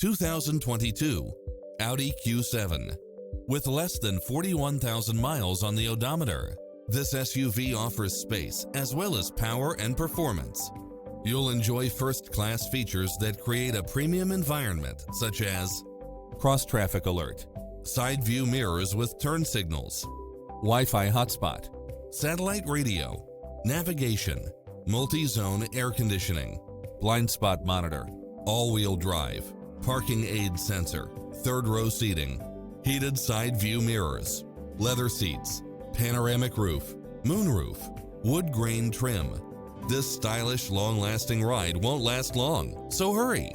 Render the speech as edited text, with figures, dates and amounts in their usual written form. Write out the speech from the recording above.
2022 Audi Q7. With less than 41,000 miles on the odometer, this SUV offers space as well as power and performance. You'll enjoy first-class features that create a premium environment, such as cross-traffic alert, side view mirrors with turn signals, Wi-Fi hotspot, satellite radio, navigation, multi-zone air conditioning, blind spot monitor, all-wheel drive, parking aid sensor, third-row seating, heated side view mirrors, leather seats, panoramic roof, moonroof, wood grain trim. This stylish, long-lasting ride won't last long, so hurry!